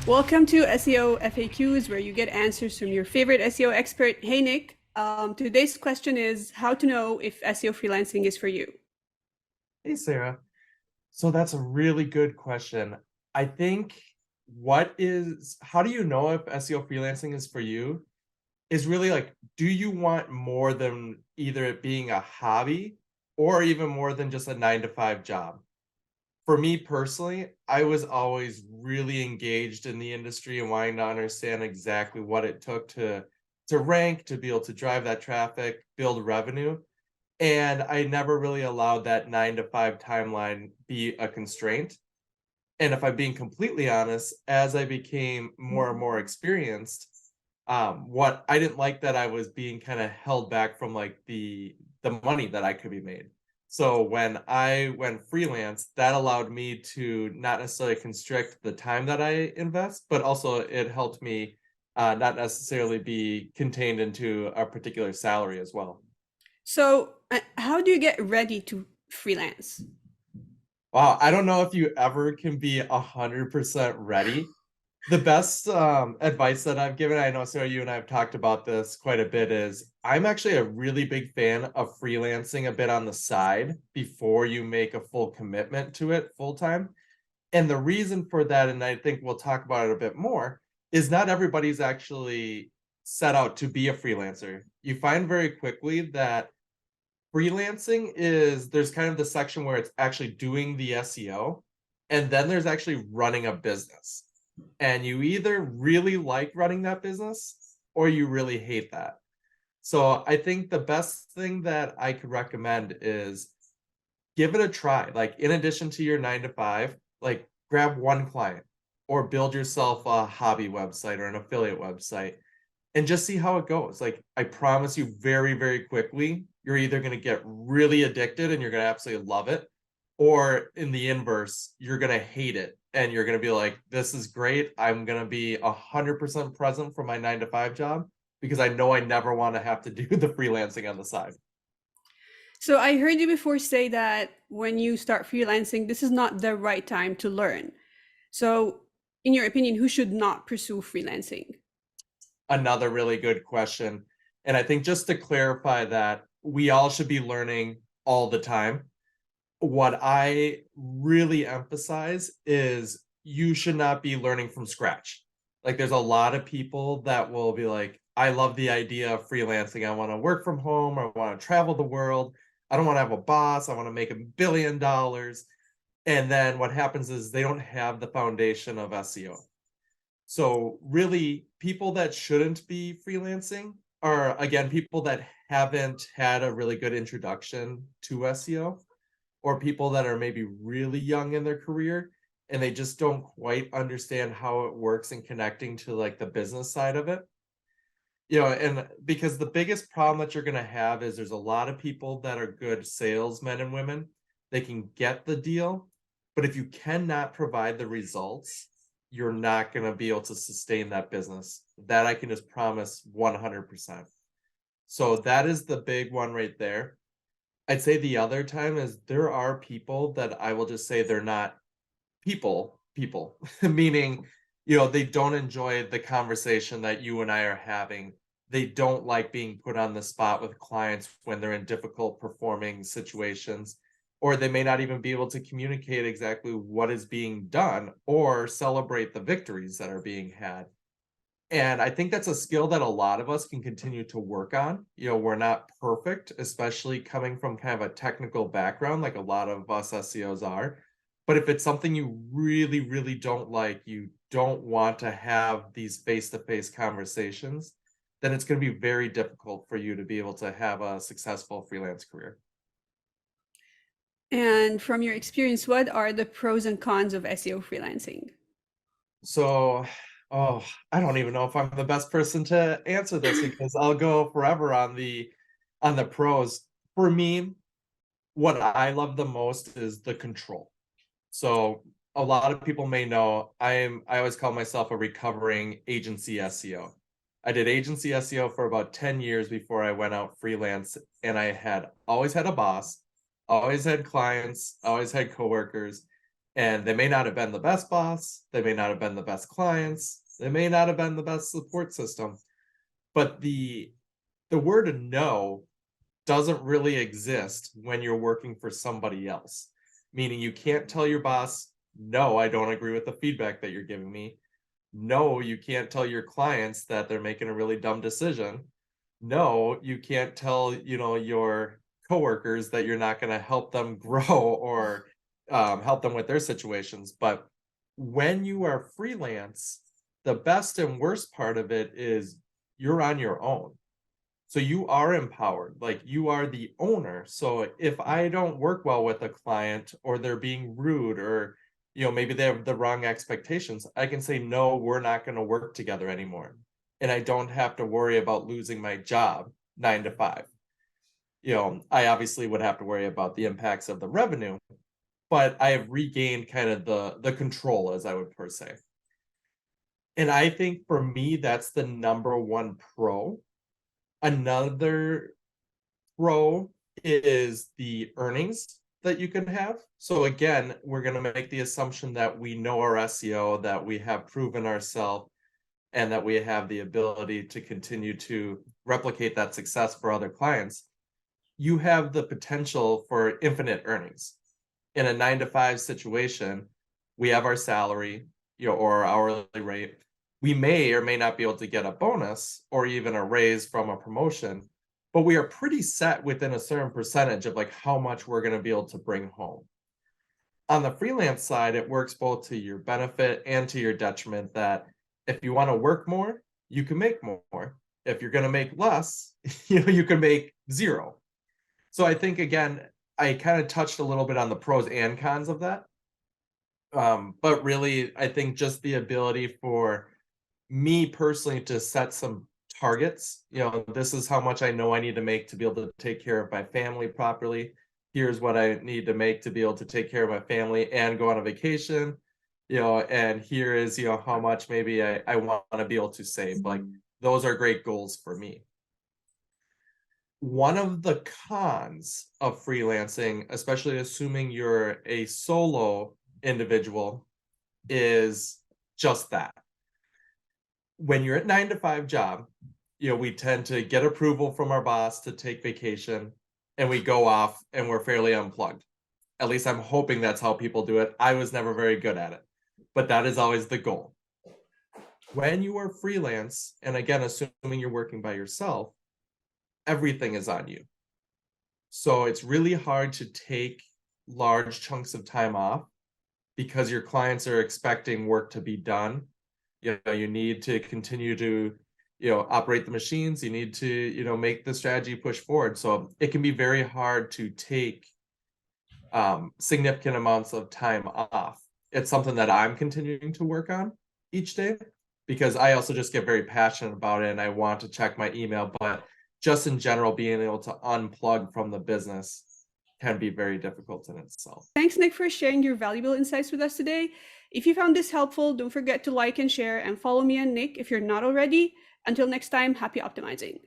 Welcome to SEO FAQs, where you get answers from your favorite SEO expert. Hey, Nick. Today's question is how to know if SEO freelancing is for you. Hey, Sarah. So that's a really good question. I think how do you know if SEO freelancing is for you? Is really like, do you want more than either it being a hobby or even more than just a 9 to 5 job? For me personally, I was always really engaged in the industry and wanting to understand exactly what it took to rank, to be able to drive that traffic, build revenue. And I never really allowed that 9 to 5 timeline be a constraint. And if I'm being completely honest, as I became more and more experienced, what I didn't like that I was being kind of held back from like the money that I could be made. So when I went freelance, that allowed me to not necessarily constrict the time that I invest, but also it helped me not necessarily be contained into a particular salary as well. So, how do you get ready to freelance? Wow, I don't know if you ever can be 100% ready. The best advice that I've given, I know Sarah, you and I have talked about this quite a bit, is I'm actually a really big fan of freelancing a bit on the side before you make a full commitment to it full time. And the reason for that, and I think we'll talk about it a bit more, is not everybody's actually set out to be a freelancer. You find very quickly that freelancing is there's kind of the section where it's actually doing the SEO, and then there's actually running a business. And you either really like running that business or you really hate that. So I think the best thing that I could recommend is give it a try. Like in addition to your 9 to 5, like grab one client or build yourself a hobby website or an affiliate website and just see how it goes. Like I promise you very, very quickly, you're either going to get really addicted and you're going to absolutely love it, or in the inverse, you're going to hate it and you're going to be like, this is great. I'm going to be 100% present for my 9 to 5 job because I know I never want to have to do the freelancing on the side. So, I heard you before say that when you start freelancing, this is not the right time to learn. So, in your opinion, who should not pursue freelancing? Another really good question. And I think just to clarify that, we all should be learning all the time. What I really emphasize is you should not be learning from scratch. Like there's a lot of people that will be like, I love the idea of freelancing. I want to work from home. I want to travel the world. I don't want to have a boss. I want to make $1 billion. And then what happens is they don't have the foundation of SEO. So really, people that shouldn't be freelancing are, again, people that haven't had a really good introduction to SEO, or people that are maybe really young in their career and they just don't quite understand how it works in connecting to like the business side of it. And because the biggest problem that you're going to have is there's a lot of people that are good salesmen and women. They can get the deal, but if you cannot provide the results, you're not going to be able to sustain that business. That I can just promise 100%. So that is the big one right there. I'd say the other time is there are people that I will just say they're not people, meaning, they don't enjoy the conversation that you and I are having. They don't like being put on the spot with clients when they're in difficult performing situations, or they may not even be able to communicate exactly what is being done or celebrate the victories that are being had. And I think that's a skill that a lot of us can continue to work on. We're not perfect, especially coming from kind of a technical background, like a lot of us SEOs are. But if it's something you really, really don't like, you don't want to have these face-to-face conversations, then it's going to be very difficult for you to be able to have a successful freelance career. And from your experience, what are the pros and cons of SEO freelancing? So, oh, I don't even know if I'm the best person to answer this because I'll go forever on the pros. For me, what I love the most is the control. So a lot of people may know I always call myself a recovering agency SEO. I did agency SEO for about 10 years before I went out freelance, and I had always had a boss, always had clients, always had coworkers, And they may not have been the best boss, they may not have been the best clients, they may not have been the best support system, but the word no doesn't really exist when you're working for somebody else. Meaning you can't tell your boss, no, I don't agree with the feedback that you're giving me. No, you can't tell your clients that they're making a really dumb decision. No, you can't tell, your coworkers that you're not going to help them grow or help them with their situations. But when you are freelance, the best and worst part of it is you're on your own. So you are empowered, like you are the owner. So if I don't work well with a client or they're being rude or maybe they have the wrong expectations, I can say no, we're not going to work together anymore. And I don't have to worry about losing my job 9 to 5. I obviously would have to worry about the impacts of the revenue, but I have regained kind of the control, as I would per se. And I think for me, that's the number one pro. Another pro is the earnings that you can have. So again, we're going to make the assumption that we know our SEO, that we have proven ourselves, and that we have the ability to continue to replicate that success for other clients. You have the potential for infinite earnings. In a 9 to 5 situation, we have our salary, or our hourly rate. We may or may not be able to get a bonus or even a raise from a promotion, but we are pretty set within a certain percentage of like how much we're going to be able to bring home. On the freelance side, it works both to your benefit and to your detriment, that if you want to work more, you can make more. If you're going to make less, you can make zero. So I think, again, I kind of touched a little bit on the pros and cons of that. But really, I think just the ability for me personally to set some targets. This is how much I know I need to make to be able to take care of my family properly. Here's what I need to make to be able to take care of my family and go on a vacation. And here is, how much maybe I want to be able to save. Like, those are great goals for me. One of the cons of freelancing, especially assuming you're a solo individual, is just that. When you're at 9 to 5 job, we tend to get approval from our boss to take vacation, and we go off and we're fairly unplugged. At least I'm hoping that's how people do it. I was never very good at it, but that is always the goal. When you are freelance, and again, assuming you're working by yourself, everything is on you. So it's really hard to take large chunks of time off because your clients are expecting work to be done. You need to continue to operate the machines. You need to make the strategy push forward. So it can be very hard to take significant amounts of time off. It's something that I'm continuing to work on each day, because I also just get very passionate about it and I want to check my email. But just in general, being able to unplug from the business can be very difficult in itself. Thanks, Nick, for sharing your valuable insights with us today. If you found this helpful, don't forget to like and share, and follow me and Nick if you're not already. Until next time, happy optimizing.